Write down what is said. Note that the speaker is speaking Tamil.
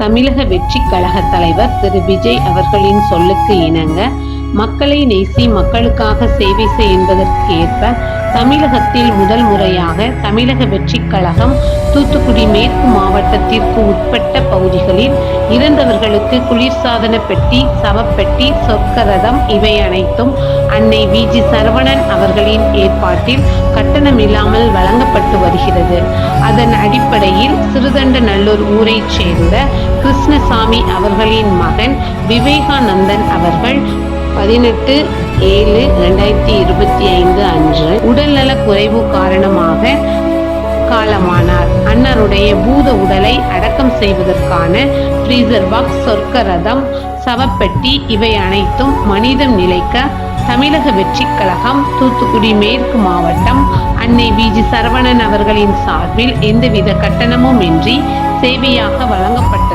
தமிழக வெற்றி கழக தலைவர் திரு விஜய் அவர்களின் சொல்லுக்கு இணங்க மக்களை நேசி மக்களுக்காக சேவை செய் என்பதற்கு ஏற்ப தமிழகத்தில் முதல் முறையாக தமிழக வெற்றி கழகம் தூத்துக்குடி மேற்கு மாவட்டத்திற்கு உட்பட்ட பகுதிகளில் இறந்தவர்களுக்கு குளிர்சாதன பெட்டி, சவப்பெட்டி, சொர்க்கரதம் இவை அனைத்தும் அன்னை விஜி சரவணன் அவர்களின் ஏற்பாட்டில் கட்டணமில்லாமல் வழங்கப்பட்டு வருகிறது. அதன் அடிப்படையில் சிறுதண்டநல்லூர் ஊரைச் சேர்ந்த கிருஷ்ணசாமி அவர்களின் மகன் விவேகானந்தன் அவர்கள் 18/7/2025 அன்று உடல்நலக் குறைவு காரணமாக காலமானார். அன்னாருடைய பூத உடலை அடக்கம் செய்வதற்கான ஃப்ரீசர் பாக்ஸ், சொர்க்க ரதம், சவப்பெட்டி இவை அனைத்தும் மனிதம் நிலைக்க தமிழக வெற்றி கழகம் தூத்துக்குடி மேற்கு மாவட்டம் அன்னை விஜி சரவணன் அவர்களின் சார்பில் எந்தவித கட்டணமும் இன்றி சேவையாக வழங்கப்பட்ட